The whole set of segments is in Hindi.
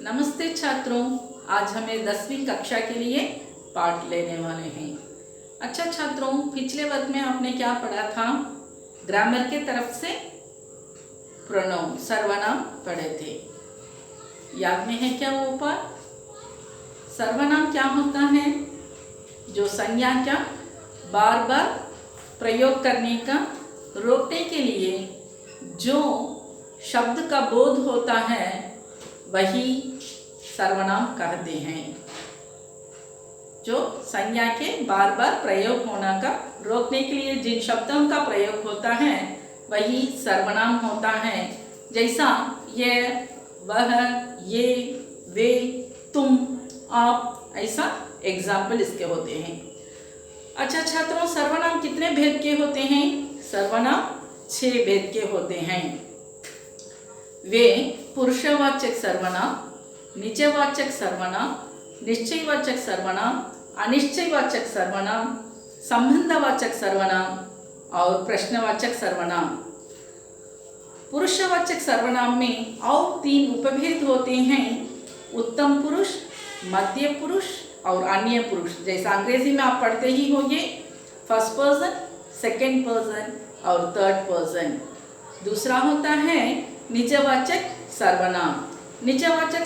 नमस्ते छात्रों, आज हमें 10वीं कक्षा के लिए पाठ लेने वाले हैं। अच्छा छात्रों, पिछले वर्ग में आपने क्या पढ़ा था? ग्रामर के तरफ से प्रोनाउन सर्वनाम पढ़े थे। याद में है क्या वो पाठ? सर्वनाम क्या होता है? जो संज्ञा का बार बार प्रयोग करने का रोकने के लिए जो शब्द का बोध होता है वही सर्वनाम कहते हैं। जो संज्ञा के बार बार प्रयोग होने का रोकने के लिए जिन शब्दों का प्रयोग होता है वही सर्वनाम होता है। जैसा ये, वह, ये, वे, तुम, आप, ऐसा एग्जाम्पल इसके होते हैं। अच्छा छात्रों, सर्वनाम कितने भेद के होते हैं? सर्वनाम 6 भेद के होते हैं। वे पुरुषवाचक सर्वनाम, निजवाचक सर्वनाम, निश्चयवाचक सर्वनाम, अनिश्चयवाचक सर्वनाम, संबंधवाचक सर्वनाम और प्रश्नवाचक सर्वनाम। पुरुषवाचक सर्वनाम में और 3 उपभेद होते हैं: उत्तम पुरुष, मध्य पुरुष और अन्य पुरुष। जैसा अंग्रेजी में आप पढ़ते ही होंगे, फर्स्ट पर्सन, सेकेंड पर्सन और थर्ड पर्सन। दूसरा होता है निजवाचक सर्वनाम। निजवाचक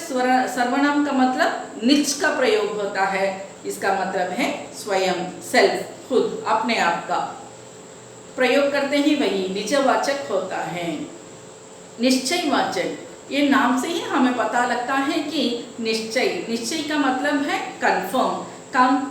सर्वनाम का मतलब निज का प्रयोग होता है। इसका मतलब है स्वयं, सेल्फ, खुद, अपने आप का प्रयोग करते ही वही निजवाचक होता है। निश्चयवाचक, ये नाम से ही हमें पता लगता है कि निश्चय का मतलब है कंफर्म।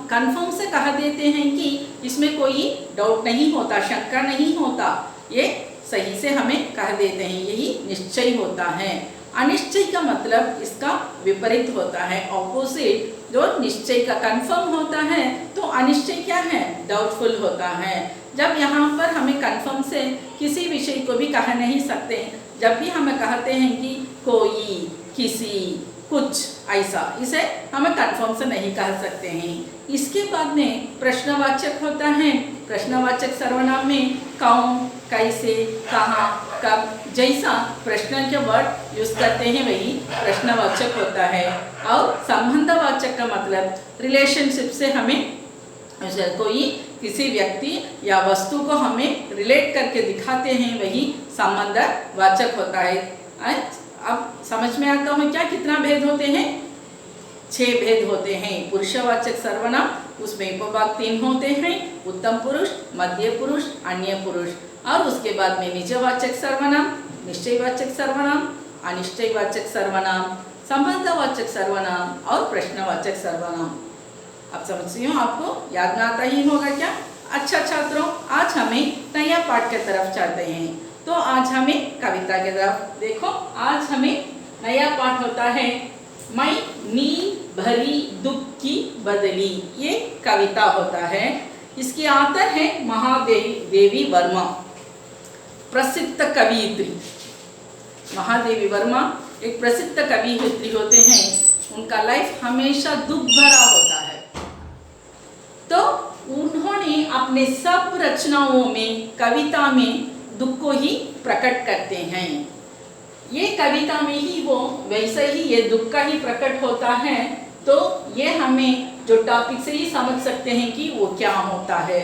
कंफर्म से कह देते हैं कि इसमें कोई डाउट नहीं होता, शंका नहीं होता, ये सही से हमें कह देते हैं, यही निश्चय होता है। अनिश्चय का मतलब इसका विपरीत होता है, ऑपोजिट। जो निश्चय का कंफर्म होता है तो अनिश्चय क्या है? डाउटफुल होता है। जब यहाँ पर हमें कंफर्म से किसी विषय को भी कह नहीं सकते। जब भी हमें कहते हैं कि कोई, किसी, कुछ, ऐसा, इसे हमें कंफर्म से नहीं कह सकते हैं। इसके बाद में प्रश्नवाचक होता है। प्रश्नवाचक सर्वनाम में कौन, कैसे, कहाँ, कब जैसा प्रश्न के वर्ड यूज करते हैं वही प्रश्नवाचक होता है। और संबंधवाचक का मतलब रिलेशनशिप से हमें कोई किसी व्यक्ति या वस्तु को हमें रिलेट करके दिखाते हैं वही संबंधवाचक होता है। अब समझ में आता है क्या कितना भेद होते हैं? 6 भेद होते हैं। पुरुषवाचक सर्वनाम, उसमें उपभाग 3 होते हैं: उत्तम पुरुष, मध्य पुरुष, अन्य पुरुष। और उसके बाद में निजवाचक सर्वनाम, निश्चयवाचक सर्वनाम, अनिश्चयवाचक सर्वनाम, संबंधवाचक सर्वनाम और प्रश्नवाचक सर्वनाम। अब समझती हूँ, आपको याद में आता ही होगा क्या? अच्छा छात्रों, आज हमें नया पाठ की तरफ चलते हैं। तो आज हमें कविता की तरफ देखो। आज हमें नया पाठ होता है मैं नींद भरी दुख की बदली। ये कविता होता है। इसकी आथर है महादेवी वर्मा, प्रसिद्ध कवयित्री। महादेवी वर्मा एक प्रसिद्ध कवयित्री होते हैं। उनका लाइफ हमेशा दुख भरा होता है। तो उन्होंने अपने सब रचनाओं में, कविता में दुख को ही प्रकट करते हैं। ये कविता में ही वो वैसे ही ये दुख का ही प्रकट होता है। तो ये हमें जो टॉपिक से ही समझ सकते हैं कि वो क्या होता है।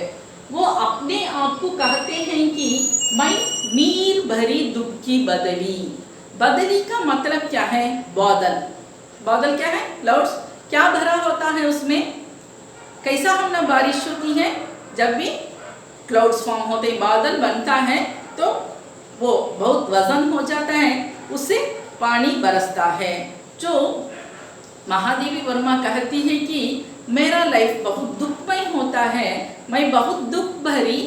वो अपने आप को कहते हैं कि मैं नीर भरी दुख की बदली। बदली का मतलब क्या है? बादल। बादल क्या है? क्लाउड्स। क्या भरा होता है उसमें? कैसा हमने बारिश होती है, जब भी क्लाउड्स फॉर्म होते, बादल बनता है तो वो बहुत वजन हो जाता है, उससे पानी बरसता है। जो महादेवी वर्मा कहती है कि मेरा लाइफ बहुत दुखमय होता है, मैं बहुत दुख भरी,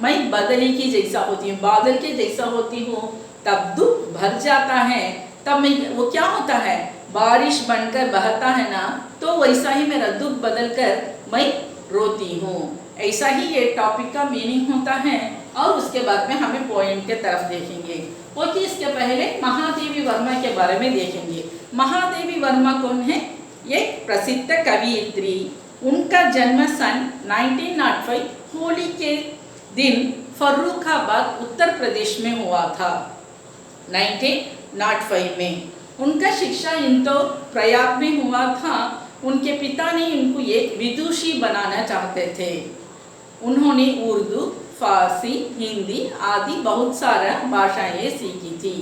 मैं बदली की जैसा होती हूँ, बादल के जैसा होती हूँ। तब दुख भर जाता है, तब मैं, वो क्या होता है, बारिश बनकर बहता है ना, तो वैसा ही मेरा दुख बदल कर मैं रोती हूँ। ऐसा ही ये टॉपिक का मीनिंग होता है। और उसके बाद में हमें पॉइंट के तरफ देखेंगे। ओके, इसके पहले महादेवी वर्मा के बारे में देखेंगे। महादेवी वर्मा कौन है? ये प्रसिद्ध कवयित्री। उनका जन्म सन 1905 होली के दिन फर्रुखाबाद उत्तर प्रदेश में हुआ था। 1905 में उनका शिक्षा इन तो प्रयाग में हुआ था। उनके पिता ने इनको एक विदुषी बनाना चाहते थे। उन्होंने उर्दू, फारसी, हिंदी आदि बहुत सारा भाषाएं सीखी थी।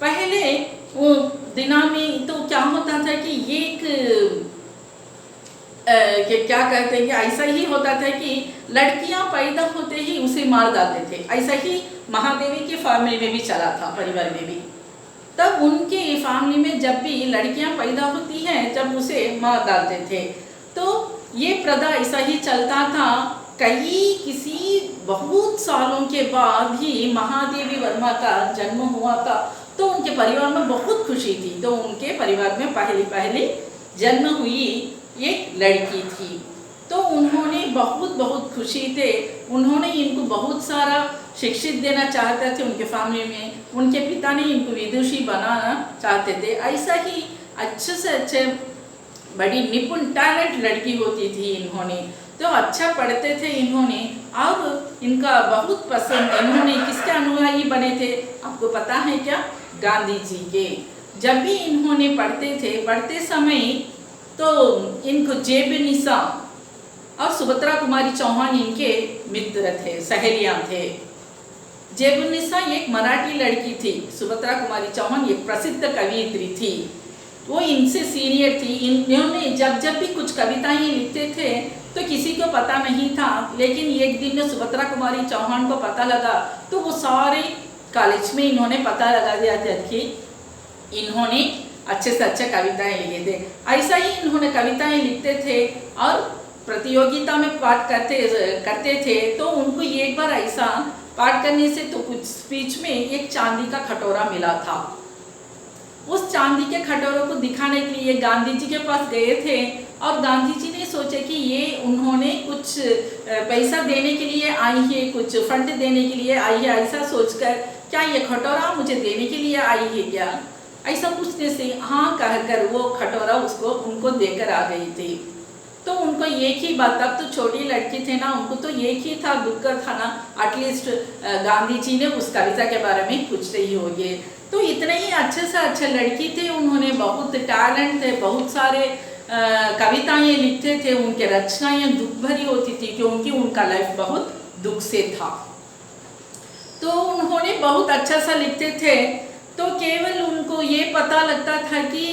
पहले वो दिना में तो क्या होता था कि एक क्या कहते हैं कि ऐसा ही होता था कि लड़कियां पैदा होते ही उसे मार डालते थे। ऐसा ही महादेवी के फैमिली में भी चला था, परिवार में भी। तब उनके फैमिली में जब भी लड़कियां पैदा होती हैं, जब उसे मार डालते थे। तो ये प्रथा ऐसा ही चलता था। किसी बहुत सालों के बाद ही महादेवी वर्मा का जन्म हुआ था। तो उनके परिवार में बहुत खुशी थी। तो उनके परिवार में पहली जन्म हुई एक लड़की थी। तो उन्होंने बहुत खुशी थे। उन्होंने इनको बहुत सारा शिक्षित देना चाहते थे उनके फैमिली में। उनके पिता ने इनको विदुषी बनाना चाहते थे। ऐसा ही अच्छे से अच्छे बड़ी निपुण टैलेंट लड़की होती थी इन्होंने। तो अच्छा पढ़ते थे इन्होंने, और इनका बहुत पसंद। इन्होंने किसके अनुयायी बने थे आपको पता है क्या? गांधी जी के। जब भी इन्होंने पढ़ते समय तो इनको जेबनिसा और सुभद्रा कुमारी चौहान इनके मित्र थे, सहेलियां थे। जेबनिसा एक मराठी लड़की थी। सुभद्रा कुमारी चौहान एक प्रसिद्ध कवियत्री थी। वो इनसे सीनियर थी। इन्होंने जब भी कुछ कविताएं लिखते थे तो किसी को पता नहीं था। लेकिन एक दिन सुभद्रा कुमारी चौहान को पता लगा, तो वो सारे कॉलेज में इन्होंने पता लगा दिया था कि इन्होंने अच्छे से अच्छे कविताएं लिखे थे। ऐसा ही इन्होंने कविताएं लिखते थे और प्रतियोगिता में पाठ करते थे। तो उनको एक बार ऐसा पाठ करने से तो कुछ स्पीच में एक चांदी का कटोरा मिला था। उस चांदी के कटोरे को दिखाने के लिए गांधी जी के पास गए थे, और गांधी जी ने सोचे कि ये उन्होंने कुछ पैसा देने के लिए आई है, कुछ फंड देने के लिए आई है। ऐसा सोचकर क्या ये कटोरा मुझे देने के लिए आई है क्या, ऐसा पूछने से हाँ कहकर वो कटोरा उनको देकर आ गई थी। तो उनको एक ही बात, तब तो छोटी लड़की थे ना, उनको तो एक ही था, दुख था ना, एटलीस्ट गांधी जी ने उस कविता के बारे में कुछ ही होंगे। तो इतने ही अच्छे से अच्छे लड़की थे। उन्होंने बहुत टैलेंट थे, बहुत सारे कविताएं लिखते थे। उनके रचनाएं दुख भरी होती थी क्योंकि उनका लाइफ बहुत दुख से था। तो उन्होंने बहुत अच्छा सा लिखते थे। तो केवल उनको ये पता लगता था कि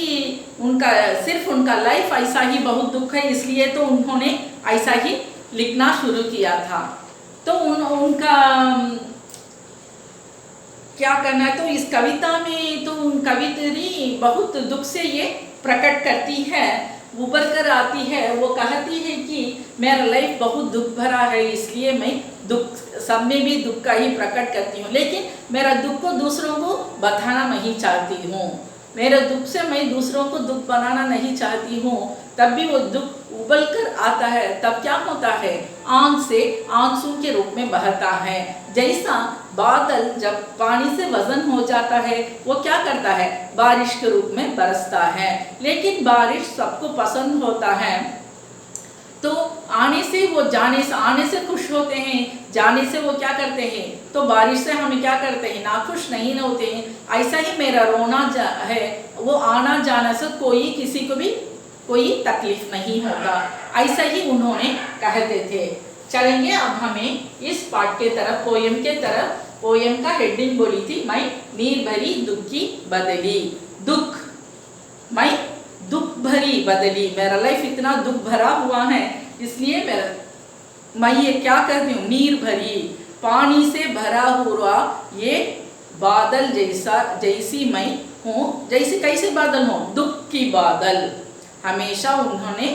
सिर्फ उनका लाइफ ऐसा ही बहुत दुख है, इसलिए तो उन्होंने ऐसा ही लिखना शुरू किया था। तो उनका क्या करना है, तो इस कविता में तो कवित्री बहुत दुख से ये प्रकट करती है, उभर कर आती है। वो कहती है कि मेरा लाइफ बहुत दुख भरा है, इसलिए मैं दुख सब में भी दुख का ही प्रकट करती हूँ, लेकिन मेरा दुख को दूसरों को बताना नहीं चाहती हूँ। मेरे दुख से मैं दूसरों को दुख बनाना नहीं चाहती हूँ। तब भी वो दुख उबल कर आता है, तब क्या होता है, आंख से आंसू के रूप में बहता है। जैसा बादल जब पानी से वजन हो जाता है, वो क्या करता है, बारिश के रूप में बरसता है। लेकिन बारिश सबको पसंद होता है। तो आने से आने से खुश होते हैं, जाने से वो क्या करते हैं, तो बारिश से हमें क्या करते हैं, नाखुश नहीं होते हैं। ऐसा ही मेरा रोना है, वो आना जाना से किसी को भी कोई तकलीफ नहीं होता। ऐसा ही उन्होंने कहते थे। चलेंगे अब हमें इस पाठ के तरफ, पोयम के तरफ। पोयम का हेडिंग बोली थी, मैं नीर भरी दुखी बदली। दुख, मैं दुख भरी बदली, मेरा लाइफ इतना दुख भरा हुआ है, इसलिए मैं ये क्या कहती हूँ, नीर भरी, पानी से भरा हुआ ये बादल जैसी मैं हूँ। जैसे कैसे बादल हूँ, दुख की बादल। हमेशा उन्होंने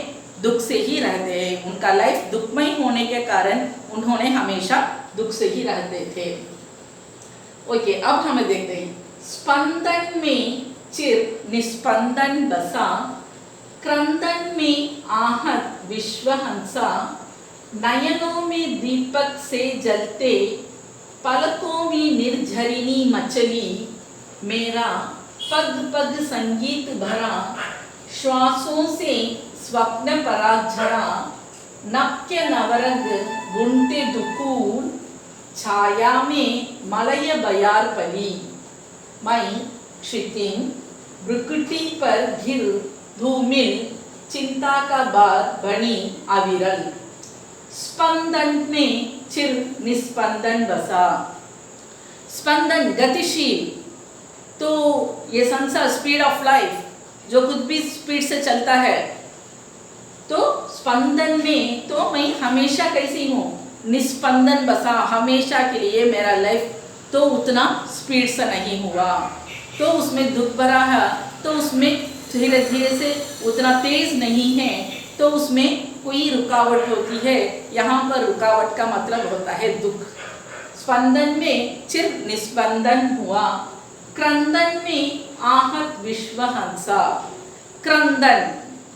दुख से ही रहते हैं। उनका लाइफ दुखमय होने के कारण उन्होंने हमेशा दुख से ही रहते थे। ओके, अब हमें देखते हैं। स्पंदन में चिर निस्पंदन बसा, क्रंदन में आहत विश्वहंसा, नयनों में दीपक से जलते, पलकों में निर्झरिणी मचली, मेरा पग पग संगीत भरा, श्वासों से स्वप्न पराग झरा, नक्य नवरंग गुंटे दुकूर, छाया में मलय बयार पली। मैं क्षितिज भ्रुकुटी पर गिर धूमिल चिंता का बात बनी अविरल स्पंदन में चिर निस्पंदन बसा। स्पंदन गतिशील, तो ये संसार स्पीड ऑफ लाइफ जो कुछ भी स्पीड से चलता है, तो स्पंदन में तो मैं हमेशा कैसी हूँ, निस्पंदन बसा, हमेशा के लिए मेरा लाइफ तो उतना स्पीड से नहीं हुआ, तो उसमें दुख भरा है, तो उसमें धीरे धीरे से उतना तेज नहीं है, तो उसमें कोई रुकावट होती है। यहाँ पर रुकावट का मतलब होता है दुख। स्पंदन में चिर निस्पंदन हुआ, क्रंदन में आहत विश्व हंसा। क्रंदन,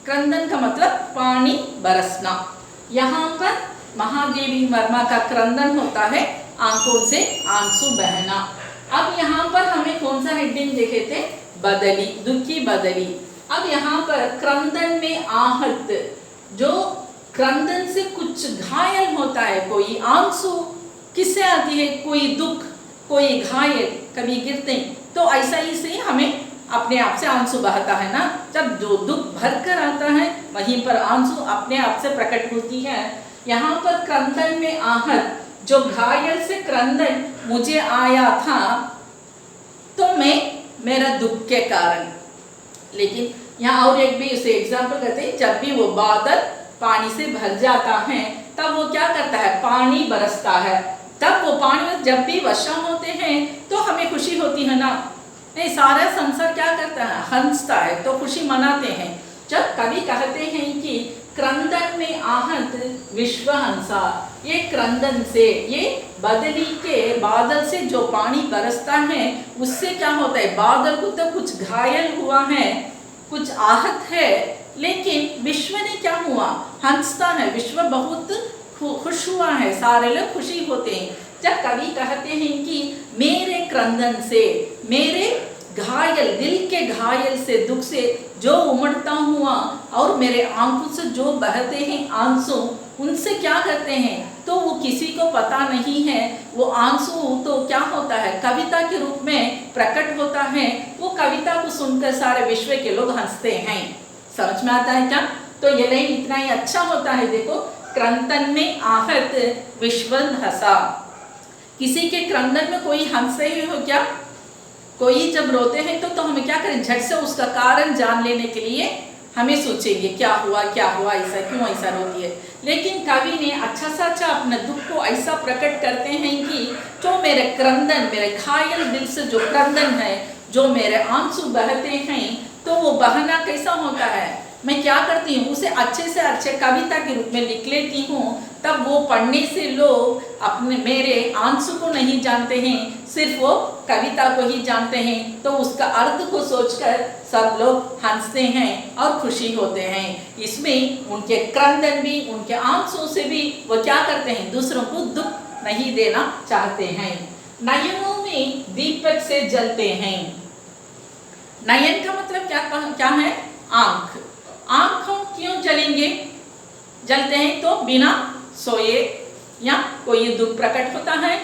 क्रंदन का मतलब पानी बरसना। यहाँ पर महादेवी वर्मा का क्रंदन होता है आंखों से आंसू बहना। अब यहाँ पर हमें कौन सा हेडिंग देखे थे, बदली, दुख की बदली। अब यहाँ पर क्रंदन में आहत, जो क्रंदन से कुछ घायल होता है, कोई आंसू किससे आती है, कोई दुख, कोई घायल, कभी गिरते हैं, तो ऐसा ही से हमें अपने आप से आंसू बहता है ना। जब जो दुख भर कर आता है वहीं पर आंसू अपने आप से प्रकट होती है। यहाँ पर क्रंदन में आहत, जो घायल से क्रंदन मुझे आया था, तो मैं मेरा दुख के कारण। लेकिन यहाँ और एक भी उसे एग्जाम्पल कहते हैं, जब भी वो बादल पानी से भर जाता है तब वो क्या करता है, पानी बरसता है, तब वो पानी जब भी वर्षा होते हैं तो हमें खुशी होती है ना। नहीं, सारा संसार क्या करता है, हंसता है, तो खुशी मनाते हैं। जब कवि कहते हैं कि क्रंदन में आहत विश्व हंसा, ये क्रंदन से, ये बदली के बादल से जो पानी बरसता है उससे क्या होता है, बादल को तो कुछ घायल हुआ है, कुछ आहत है, लेकिन विश्व ने क्या हुआ, हंसता है, विश्व बहुत खुश हुआ है, सारे लोग खुशी होते हैं। जब कवि कहते हैं कि मेरे क्रंदन से, मेरे घायल, दिल के घायल से, दुख से जो उमड़ता हुआ और मेरे आंखों से जो बहते हैं आंसू, उनसे क्या करते हैं, तो वो किसी को पता नहीं है। वो आंसू तो क्या होता है, कविता के रूप में प्रकट होता है। वो कविता को सुनकर सारे विश्व के लोग हंसते हैं। समझ में आता है क्या? तो ये लाइन इतना ही अच्छा होता है। देखो, क्रंदन में आहत विश्व हंसा। किसी के क्रंदन में कोई हंस रहे हो क्या? कोई जब रोते हैं तो हमें क्या करें, झट से उसका कारण जान लेने के लिए हमें सोचेंगे क्या हुआ, ऐसा क्यों ऐसा रोती है। लेकिन कवि ने अच्छा सा अच्छा अपने दुख को ऐसा प्रकट करते हैं कि जो मेरे क्रंदन, मेरे घायल दिल से जो क्रंदन है, जो मेरे आंसू बहते हैं, तो वो बहना कैसा होता है, मैं क्या करती हूँ, उसे अच्छे से अच्छे कविता के रूप में लिख लेती हूँ। तब वो पढ़ने से लोग अपने मेरे आंसू को नहीं जानते हैं, सिर्फ वो कविता को ही जानते हैं। तो उसका अर्थ को सोचकर सब लोग हंसते हैं और खुशी होते हैं। इसमें उनके क्रंदन भी, उनके आंसू से भी वो क्या करते हैं, दूसरों को दुख नहीं देना चाहते हैं। नयनों में दीपक से जलते हैं। नयन का मतलब क्या है, आंख। आंखों क्यों जलेंगे, जलते हैं तो बिना सोए या कोई दुख प्रकट होता है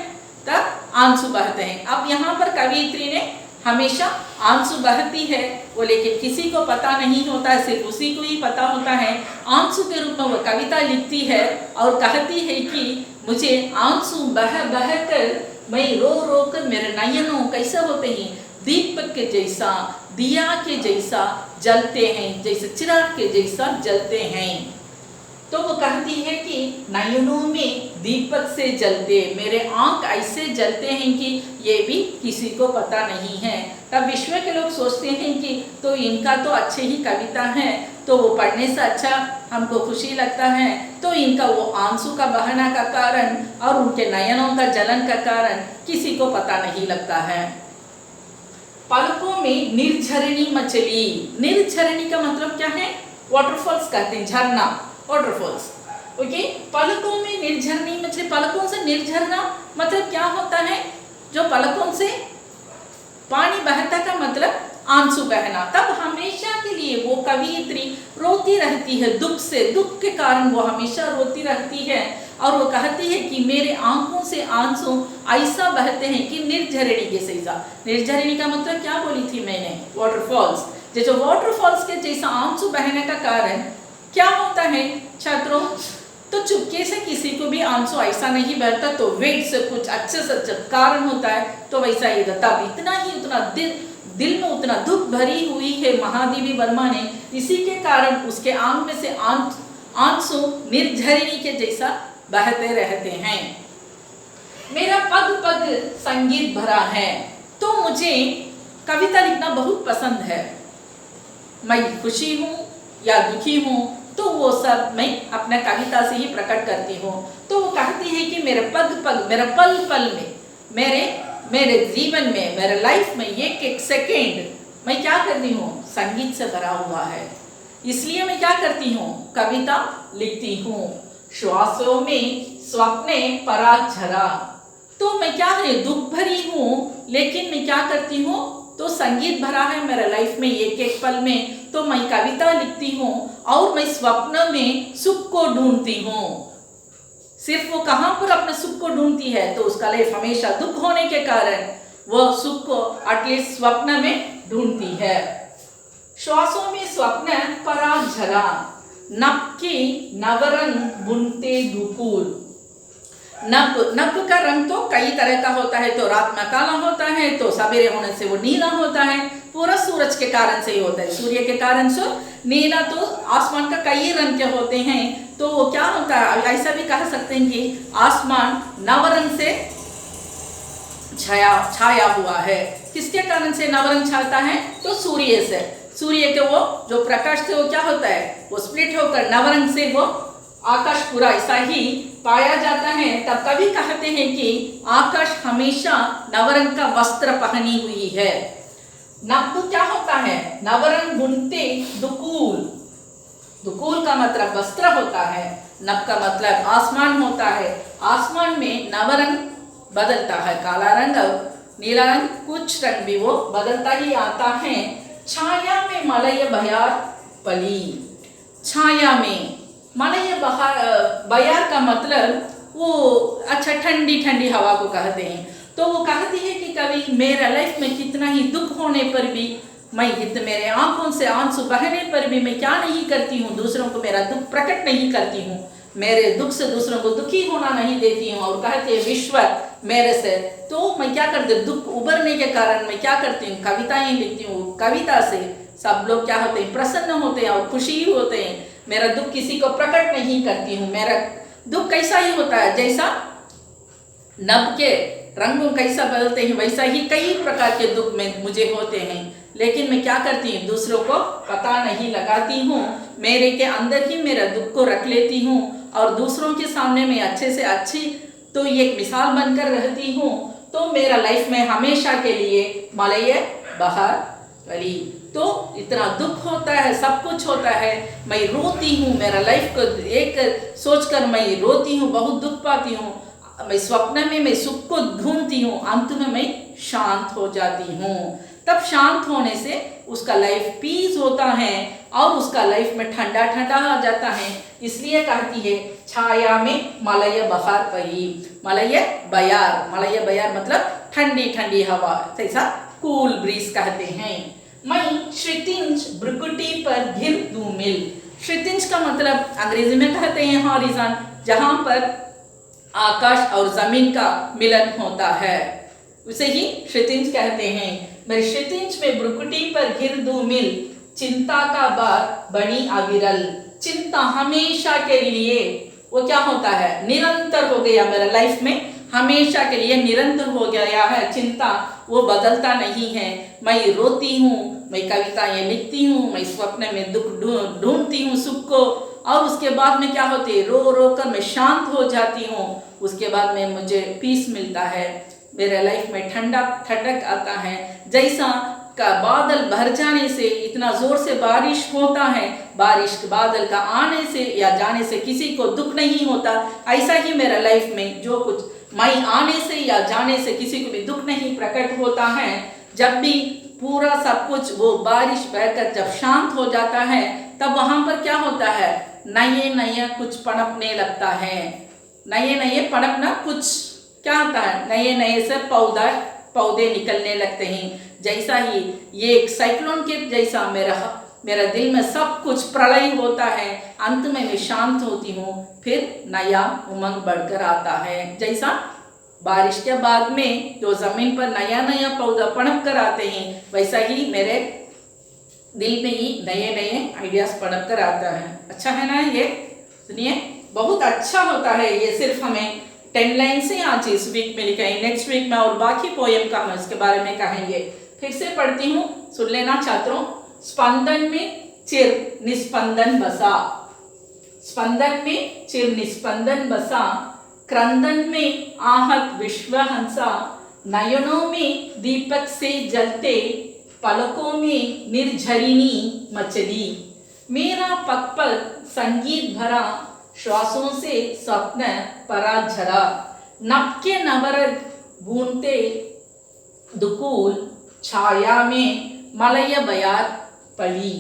तब आंसू बहते हैं। अब यहाँ पर कवियत्री ने हमेशा आंसू बहती है वो, लेकिन किसी को पता नहीं होता है, सिर्फ उसी को ही पता होता है। आंसू के रूप में वो कविता लिखती है और कहती है कि मुझे आंसू बह बह कर, मैं रो रो कर, मेरे नयनों कैसे होते हैं, दीपक के जैसा, दिया के जैसा जलते हैं, जैसे चिराग के जैसा जलते हैं। तो वो कहती है कि नयनों में दीपक से जलते, मेरे आंख ऐसे जलते हैं कि ये भी किसी को पता नहीं है। तब विश्व के लोग सोचते हैं कि तो इनका तो अच्छे ही कविता है, तो वो पढ़ने से अच्छा हमको खुशी लगता है, तो इनका वो आंसू का बहना का कारण और उनके नयनों का जलन का कारण किसी को पता नहीं लगता है। पलकों में निर्झरणी मचली। निर्झरणी का मतलब क्या है, वाटरफॉल्स कहते हैं, झरना, वाटरफॉल्स। ओके, पलकों में निर्झरणी मचली। पलकों से निर्झरना मतलब क्या होता है, जो पलकों से पानी बहता का मतलब आंसू बहना। तब हमेशा के लिए वो कवियत्री रोती रहती है दुख से, दुख के कारण वो हमेशा रोती रहती है। और वो कहती है कि मेरे आंखों से आंसू ऐसा बहते हैं कि निर्झरिणी के जैसा। निर्झरिणी का मतलब क्या बोली थी मैंने, वाटरफॉल्स। जैसे वाटरफॉल्स के जैसा आंसू बहने का कारण क्या होता है छात्रों? तो चुपके से किसी को भी आंसू ऐसा नहीं बहता, तो वेट से कुछ अच्छे से अच्छा कारण होता है, तो वैसा ही था। तब इतना ही उतना दिल में उतना दुख भरी हुई है महादेवी वर्मा ने, इसी के कारण उसके आंख में से आंसू निर्झरिणी के जैसा बहते रहते हैं। मेरा पग पग संगीत भरा है। तो मुझे कविता लिखना बहुत पसंद है। मैं खुशी हूँ या दुखी हूँ तो वो सब मैं अपना कविता से ही प्रकट करती हूँ। तो वो कहती है कि मेरे पग पग, मेरे पल पल में, मेरे जीवन में, मेरे लाइफ में एक एक सेकेंड मैं क्या करती हूँ, संगीत से भरा हुआ है। इसलिए मैं क्या करती हूँ, कविता लिखती हूँ। श्वासों में स्वप्ने पराझरा। तो मैं क्या है, दुख भरी हूँ, लेकिन मैं क्या करती हूँ, तो संगीत भरा है मेरे लाइफ में एक एक पल में, तो मैं कविता लिखती हूँ और मैं स्वप्न में सुख को ढूंढती हूँ। सिर्फ वो कहाँ पर अपने सुख को ढूंढती है, तो उसका लाइफ हमेशा दुख होने के कारण वो सुख को एटलीस्ट स्वप्न में ढूंढती है। श्वासों में स्वप्न पराझरा, नभ की नवरंग बुनते दुकूल। नभ का रंग तो कई तरह का होता है, तो रात में काला होता है, तो सवेरे होने से वो नीला होता है, पूरा सूरज के कारण से ही होता है, सूर्य के कारण से नीला। तो आसमान का कई रंग के होते हैं, तो वो क्या होता है, ऐसा भी कह सकते हैं कि आसमान नवरंग से छाया हुआ है। किसके कारण से नवरंग छाता है, तो सूर्य से। सूर्य के वो जो प्रकाश से वो क्या होता है, वो स्प्लिट होकर नवरंग से वो आकाश पूरा ऐसा ही पाया जाता है। तब कभी कहते हैं कि आकाश हमेशा नवरंग का वस्त्र पहनी हुई है। नभ क्या होता है, नवरंग बुनते दुकूल। दुकूल का मतलब वस्त्र होता है, नभ का मतलब आसमान होता है। आसमान में नवरंग बदलता है, काला रंग और नीला रंग, कुछ रंग भी वो बदलता ही आता है। छाया में मलय बयार पली। छाया में मलय बयार का मतलब वो अच्छा ठंडी ठंडी हवा को कहते हैं। तो वो कहती है कि कभी मेरा लाइफ में कितना ही दुख होने पर भी मैं मेरे आंखों से आंसू बहने पर भी मैं क्या नहीं करती हूँ, दूसरों को मेरा दुख प्रकट नहीं करती हूँ, मेरे दुख से दूसरों को दुखी होना नहीं देती हूँ। और कहते हैं विश्व मेरे से, तो मैं क्या करती हूँ, दुख उभरने के कारण मैं क्या करती हूँ, कविताएं लिखती हूँ। कविता से सब लोग क्या होते हैं, प्रसन्न होते हैं और खुशी होते हैं। मेरा दुख किसी को प्रकट नहीं करती हूँ। मेरा दुख कैसा ही होता है, जैसा नभ के रंगों कैसा बदलते हैं वैसा ही कई प्रकार के दुख में मुझे होते हैं, लेकिन मैं क्या करती हूँ, दूसरों को पता नहीं लगाती हूँ, मेरे के अंदर ही मेरा दुख को रख लेती हूँ और दूसरों के सामने मैं अच्छे से अच्छी तो एक मिसाल बनकर रहती हूँ। तो मेरा लाइफ में हमेशा के लिए मलय बहार पली। तो इतना दुख होता है, सब कुछ होता है, मैं रोती हूँ, मेरा लाइफ को एक सोचकर मैं रोती हूँ, बहुत दुख पाती हूँ। मैं स्वप्न में मैं सुख को ढूंढती हूँ, अंत में मैं शांत हो जाती हूँ। तब शांत होने से उसका लाइफ पीस होता है और उसका लाइफ में ठंडा ठंडा आ जाता है। इसलिए कहती है छाया में मलय बहार पली। मलय बयार मतलब ठंडी ठंडी हवा, ऐसा कूल ब्रीज कहते हैं। मैं क्षितिज भ्रुकुटी पर घिर दूं मिल। क्षितिज का मतलब अंग्रेजी में कहते हैं हॉरिजॉन, जहां पर आकाश और जमीन का मिलन होता है, उसे ही क्षितिज कहते हैं। मैं क्षितिज में भ्रुकुटी पर घिर दूं मिल, चिंता का बार बनी अविरल। चिंता हमेशा के लिए वो क्या होता है, निरंतर हो गया मेरा लाइफ में, हमेशा के लिए निरंतर हो गया है। चिंता वो बदलता नहीं है। मैं रोती हूँ, मैं कविताएं लिखती हूँ, मैं स्वप्न में दुख ढूंढती हूँ सुख को, और उसके बाद में क्या होती है, रो रो कर मैं शांत हो जाती हूँ। उसके बाद में मुझे पीस मिलता है, मेरे लाइफ में ठंडक आता है। जैसा का बादल भर जाने से इतना जोर से बारिश होता है, बारिश के बादल का आने से या जाने से किसी को दुख नहीं होता, ऐसा ही मेरा लाइफ में जो कुछ मैं आने से या जाने से किसी को भी दुख नहीं प्रकट होता है। जब भी पूरा सब कुछ वो बारिश बहकर जब शांत हो जाता है, तब वहां पर क्या होता है, नए नए कुछ पनपने लगता है। नए नए पनपना, कुछ क्या होता है, नए नए से पौधे निकलने लगते हैं। जैसा ही ये एक साइक्लोन के जैसा मेरा दिल में सब कुछ प्रलय होता है, अंत में मैं शांत होती हूँ, फिर नया उमंग बढ़कर आता है। जैसा बारिश के बाद में जो जमीन पर नया नया पौधा पनप कर आते हैं, वैसा ही मेरे दिल में ही नए नए आइडियाज पनप कर आता है। अच्छा है ना ये? सुनिए, बहुत अच्छा होता है ये। सिर्फ हमें 10 लाइन से आज इस वीक में लिखा है, नेक्स्ट वीक में और बाकी पोएम का हम इसके बारे में कहेंगे। फिर से पढ़ती हूँ, सुन लेना छात्रों। स्पंदन में चिर निस्पंदन बसा, स्पंदन में चिर निस्पंदन बसा, क्रंदन में आहत विश्व हंसा, नयनों में दीपक से जलते, पलकों में निर्झरिणी मचली, मेरा पग पग संगीत भरा, श्वासों से स्वप्न परा झरा, नभ के नवरग बूंदते दुकूल, छाया में मलय बयार पली,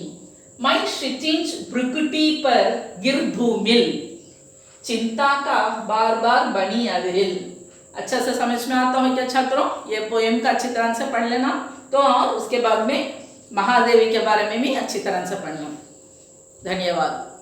मैं क्षितिज भ्रुकुटी पर गिर धूमिल, चिंता का बार बार बनी अविरिल। अच्छा से समझ में आता हो क्या छात्रों? ये पोएम का अच्छी तरह से पढ़ लेना। तो और उसके बाद में महादेवी के बारे में भी अच्छी तरह से पढ़ना। धन्यवाद।